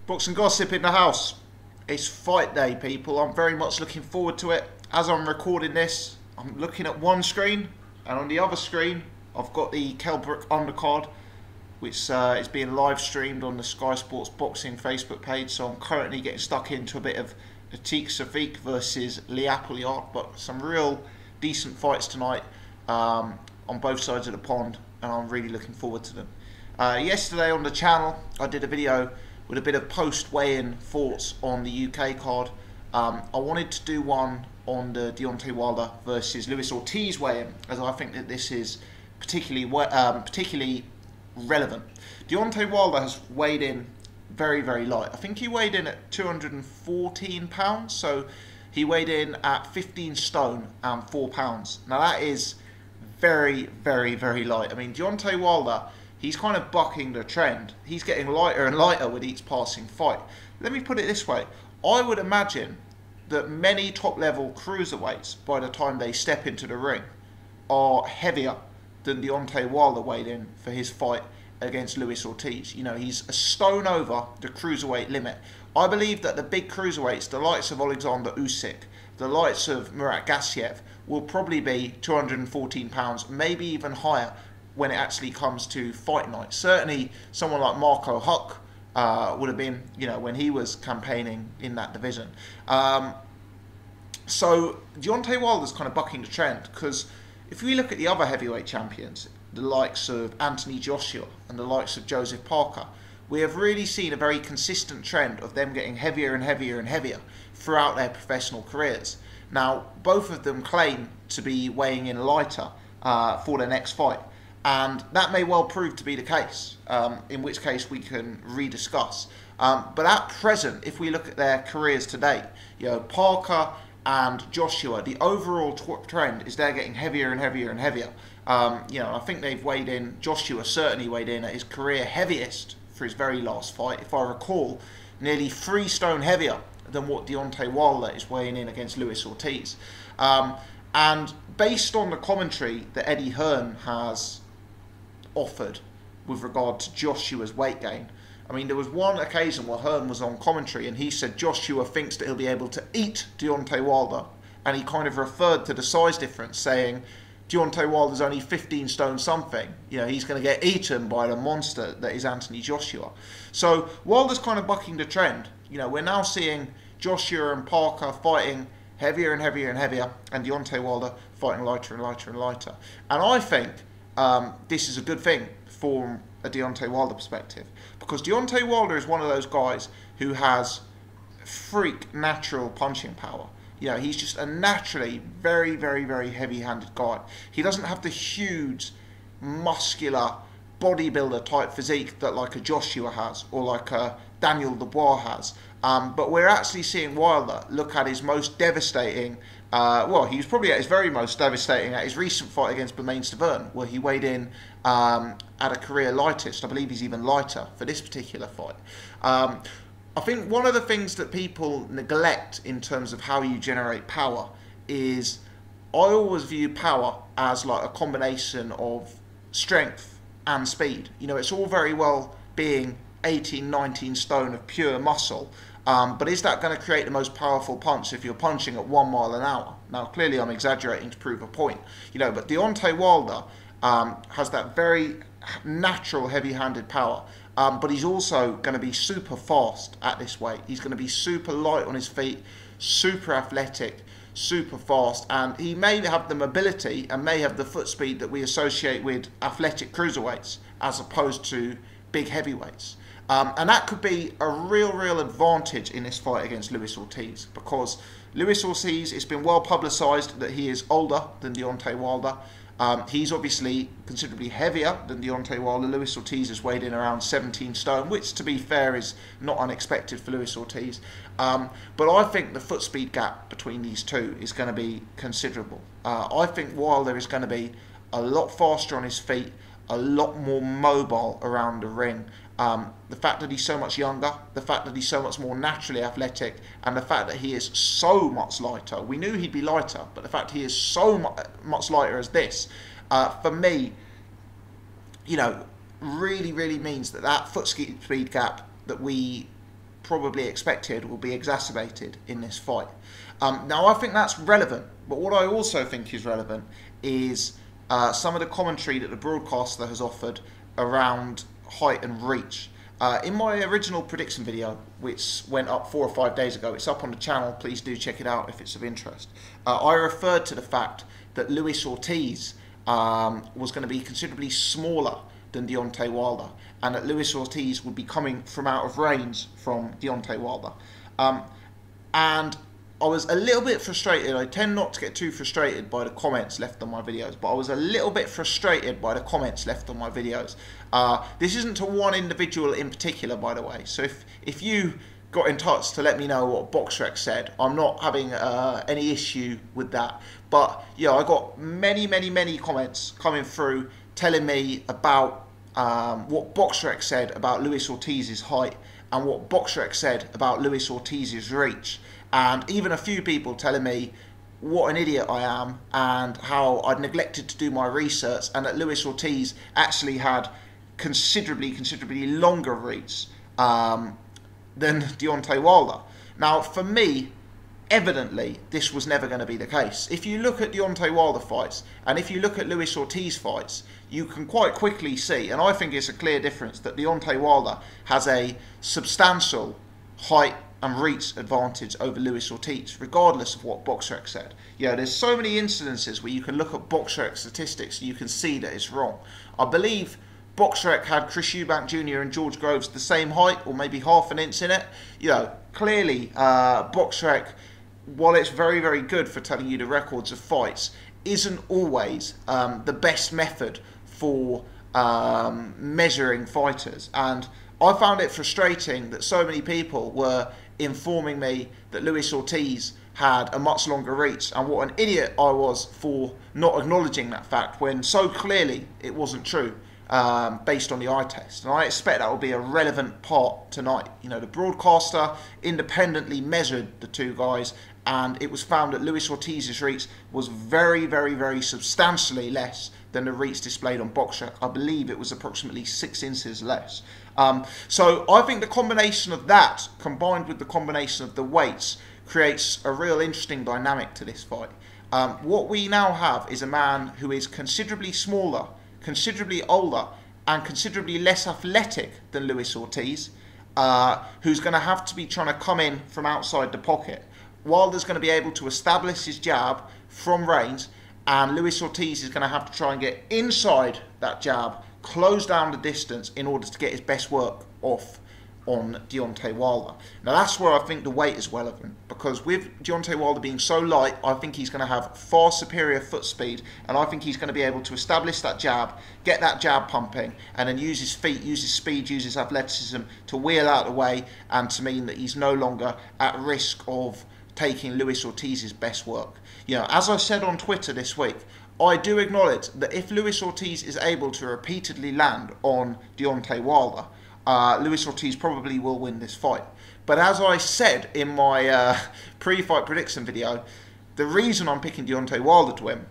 Boxing gossip in the house. It's fight day, people. I'm very much looking forward to it. As I'm recording this, I'm looking at one screen, and on the other screen, I've got the Kell Brook undercard, which is being live streamed on the Sky Sports Boxing Facebook page. So I'm currently getting stuck into a bit of Atik Safik versus Lee Appleyard, but some real decent fights tonight on both sides of the pond, and I'm really looking forward to them. Yesterday on the channel, I did a video with a bit of post-weigh-in thoughts on the UK card. I wanted to do one on the Deontay Wilder versus Luis Ortiz weigh-in, as I think that this is particularly relevant. Deontay Wilder has weighed in very, very light. I think he weighed in at 214 pounds, so he weighed in at 15 stone and 4 pounds. Now that is very, very, very light. I mean, Deontay Wilder, he's kind of bucking the trend. He's getting lighter and lighter with each passing fight. Let me put it this way. I would imagine that many top-level cruiserweights, by the time they step into the ring, are heavier than Deontay Wilder weighed in for his fight against Luis Ortiz. You know, he's a stone over the cruiserweight limit. I believe that the big cruiserweights, the likes of Alexander Usyk, the likes of Murat Gassiev, will probably be 214 pounds, maybe even higher, when it actually comes to fight night. Certainly someone like Marco Huck would have been, you know, when he was campaigning in that division. So Deontay Wilder's kind of bucking the trend, because if we look at the other heavyweight champions, the likes of Anthony Joshua and the likes of Joseph Parker, we have really seen a very consistent trend of them getting heavier and heavier and heavier throughout their professional careers. Now, both of them claim to be weighing in lighter for their next fight. And that may well prove to be the case, in which case we can rediscuss. But at present, if we look at their careers to date, you know, Parker and Joshua, the overall trend is they're getting heavier and heavier and heavier. You know, I think they've weighed in, Joshua certainly weighed in at his career heaviest for his very last fight, if I recall, nearly 3 stone heavier than what Deontay Wilder is weighing in against Luis Ortiz. And based on the commentary that Eddie Hearn has offered with regard to Joshua's weight gain, I mean, there was one occasion where Hearn was on commentary and he said Joshua thinks that he'll be able to eat Deontay Wilder, and he kind of referred to the size difference, saying Deontay Wilder's only 15 stone something. You know, he's going to get eaten by the monster that is Anthony Joshua. So Wilder's kind of bucking the trend. You know, we're now seeing Joshua and Parker fighting heavier and heavier and heavier, and Deontay Wilder fighting lighter and lighter and lighter. And I think this is a good thing from a Deontay Wilder perspective, because Deontay Wilder is one of those guys who has freak natural punching power. You know, he's just a naturally very, very, very heavy-handed guy. He doesn't have the huge, muscular, bodybuilder type physique that like a Joshua has or like a Daniel Dubois has. But we're actually seeing Wilder look at his most devastating, well, he was probably at his very most devastating at his recent fight against Bermane Stiverne, where he weighed in at a career lightest. I believe he's even lighter for this particular fight. I think one of the things that people neglect in terms of how you generate power is, I always view power as like a combination of strength and speed. You know, it's all very well being 18, 19 stone of pure muscle, but is that going to create the most powerful punch if you're punching at 1 mile an hour? Now, clearly I'm exaggerating to prove a point, you know, but Deontay Wilder has that very natural heavy-handed power, but he's also going to be super fast at this weight. He's going to be super light on his feet, super athletic, super fast, and he may have the mobility and may have the foot speed that we associate with athletic cruiserweights as opposed to big heavyweights. And that could be a real advantage in this fight against Luis Ortiz, because Luis Ortiz, it's been well publicised that he is older than Deontay Wilder. He's obviously considerably heavier than Deontay Wilder. Luis Ortiz is weighed in around 17 stone, which, to be fair, is not unexpected for Luis Ortiz. But I think the foot speed gap between these two is going to be considerable. I think Wilder is going to be a lot faster on his feet, a lot more mobile around the ring. The fact that he's so much younger, the fact that he's so much more naturally athletic, and the fact that he is so much lighter. We knew he'd be lighter, but the fact he is so much lighter as this, for me, you know, really means that that foot speed gap that we probably expected will be exacerbated in this fight. Now, I think that's relevant, but what I also think is relevant is some of the commentary that the broadcaster has offered around height and reach. In my original prediction video, which went up 4 or 5 days ago, it's up on the channel, please do check it out if it's of interest, I referred to the fact that Luis Ortiz was going to be considerably smaller than Deontay Wilder, and that Luis Ortiz would be coming from out of range from Deontay Wilder. And I was a little bit frustrated. I tend not to get too frustrated by the comments left on my videos, but I was a little bit frustrated by the comments left on my videos. This isn't to one individual in particular, by the way, so if you got in touch to let me know what BoxRec said, I'm not having any issue with that. But yeah, I got many comments coming through telling me about what BoxRec said about Luis Ortiz's height and what BoxRec said about Luis Ortiz's reach. And even a few people telling me what an idiot I am and how I'd neglected to do my research, and that Luis Ortiz actually had considerably longer reach than Deontay Wilder. Now, for me, evidently, this was never going to be the case. If you look at Deontay Wilder fights, and if you look at Luis Ortiz fights, you can quite quickly see, and I think it's a clear difference, that Deontay Wilder has a substantial height and reach advantage over Luis Ortiz, regardless of what BoxRec said. You know, there's so many incidences where you can look at BoxRec statistics and you can see that it's wrong. I believe BoxRec had Chris Eubank Jr. and George Groves the same height, or maybe half an inch in it. You know, clearly BoxRec, while it's very good for telling you the records of fights, isn't always the best method for measuring fighters. And I found it frustrating that so many people were informing me that Luis Ortiz had a much longer reach, and what an idiot I was for not acknowledging that fact when so clearly it wasn't true, based on the eye test. And I expect that will be a relevant part tonight. You know, the broadcaster independently measured the two guys, and it was found that Luis Ortiz's reach was very substantially less than the reach displayed on BoxRec. I believe it was approximately 6 inches less. So I think the combination of that, combined with the combination of the weights, creates a real interesting dynamic to this fight. What we now have is a man who is considerably smaller, considerably older, and considerably less athletic than Luis Ortiz, who's going to have to be trying to come in from outside the pocket. Wilder's going to be able to establish his jab from range, and Luis Ortiz is going to have to try and get inside that jab, close down the distance in order to get his best work off on Deontay Wilder. Now that's where I think the weight is relevant, because with Deontay Wilder being so light, I think he's going to have far superior foot speed, and I think he's going to be able to establish that jab, get that jab pumping, and then use his feet, use his speed, use his athleticism to wheel out of the way, and to mean that he's no longer at risk of taking Luis Ortiz's best work. You know, as I said on Twitter this week, I do acknowledge that if Luis Ortiz is able to repeatedly land on Deontay Wilder, Luis Ortiz probably will win this fight. But as I said in my pre-fight prediction video, the reason I'm picking Deontay Wilder to win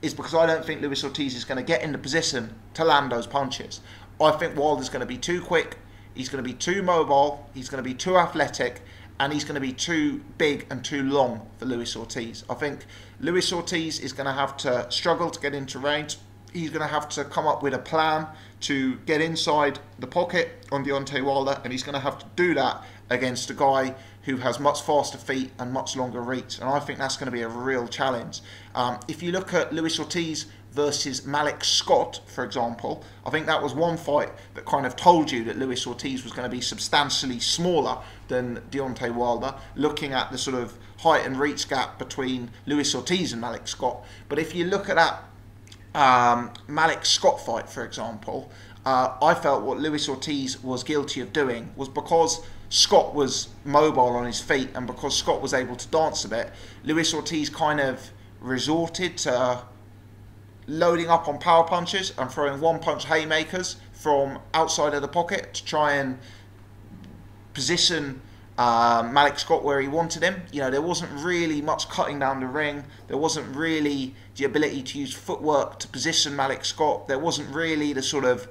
is because I don't think Luis Ortiz is going to get in the position to land those punches. I think Wilder's going to be too quick, he's going to be too mobile, he's going to be too athletic, and he's going to be too big and too long for Luis Ortiz. I think Luis Ortiz is going to have to struggle to get into range. He's going to have to come up with a plan to get inside the pocket on Deontay Wilder, and he's going to have to do that against a guy who has much faster feet and much longer reach. And I think that's going to be a real challenge. If you look at Luis Ortiz versus Malik Scott, for example, I think that was one fight that kind of told you that Luis Ortiz was going to be substantially smaller than Deontay Wilder, looking at the sort of height and reach gap between Luis Ortiz and Malik Scott. But if you look at that Malik Scott fight, for example, I felt what Luis Ortiz was guilty of doing was, because Scott was mobile on his feet and because Scott was able to dance a bit, Luis Ortiz kind of resorted to loading up on power punches and throwing one-punch haymakers from outside of the pocket to try and position Malik Scott where he wanted him. You know, there wasn't really much cutting down the ring. There wasn't really the ability to use footwork to position Malik Scott. There wasn't really the sort of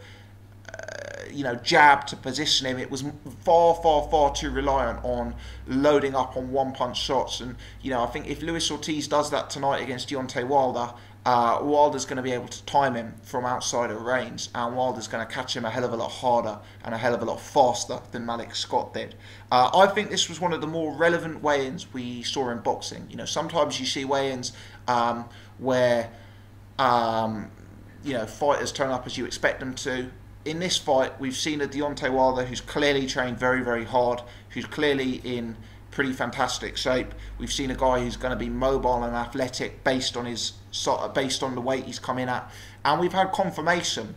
jab to position him. It was far too reliant on loading up on one-punch shots. And, I think if Luis Ortiz does that tonight against Deontay Wilder, Wilder's going to be able to time him from outside of range, and Wilder's going to catch him a hell of a lot harder and a hell of a lot faster than Malik Scott did. I think this was one of the more relevant weigh-ins we saw in boxing. Sometimes you see weigh-ins where fighters turn up as you expect them to. In this fight, we've seen a Deontay Wilder who's clearly trained very hard, who's clearly in pretty fantastic shape. We've seen a guy who's going to be mobile and athletic based on the weight he's come in at, and we've had confirmation,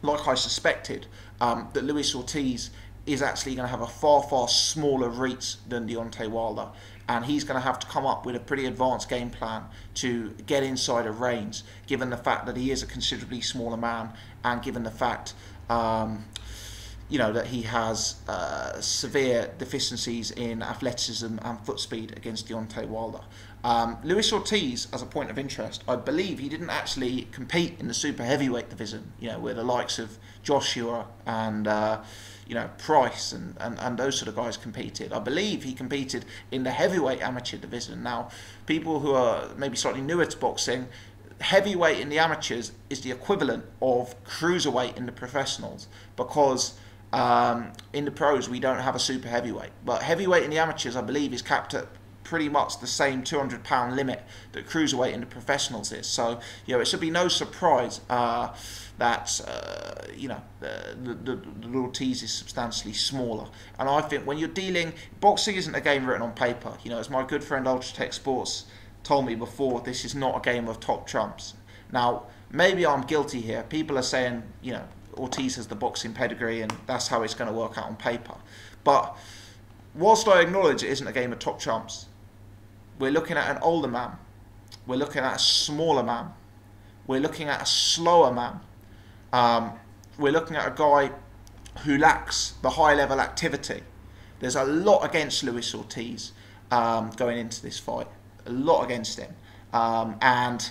like I suspected, that Luis Ortiz is actually going to have a far smaller reach than Deontay Wilder, and he's going to have to come up with a pretty advanced game plan to get inside of range, given the fact that he is a considerably smaller man, and given the fact that he has severe deficiencies in athleticism and foot speed against Deontay Wilder. Luis Ortiz, as a point of interest, I believe he didn't actually compete in the super heavyweight division, where the likes of Joshua and Price and those sort of guys competed. I believe he competed in the heavyweight amateur division. Now, people who are maybe slightly newer to boxing, heavyweight in the amateurs is the equivalent of cruiserweight in the professionals, because in the pros we don't have a super heavyweight, but heavyweight in the amateurs, I believe, is capped at pretty much the same 200-pound limit that cruiserweight in the professionals is. So it should be no surprise that the Ortiz is substantially smaller. And I think when you're dealing, boxing isn't a game written on paper. As my good friend Ultratech Sports told me before, this is not a game of top trumps. Now, maybe I'm guilty here. People are saying, Ortiz has the boxing pedigree and that's how it's going to work out on paper. But whilst I acknowledge it isn't a game of top trumps, we're looking at an older man, we're looking at a smaller man, we're looking at a slower man, we're looking at a guy who lacks the high level activity. There's a lot against Luis Ortiz going into this fight, a lot against him, and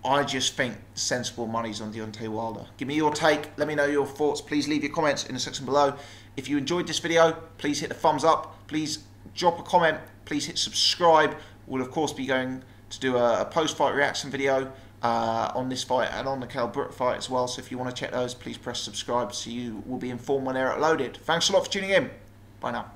I just think sensible money's on Deontay Wilder. Give me your take. Let me know your thoughts. Please leave your comments in the section below. If you enjoyed this video, please hit the thumbs up. Please drop a comment. Please hit subscribe. We'll, of course, be going to do a post-fight reaction video on this fight and on the Kell Brook fight as well. So if you want to check those, please press subscribe so you will be informed when they're uploaded. Thanks a lot for tuning in. Bye now.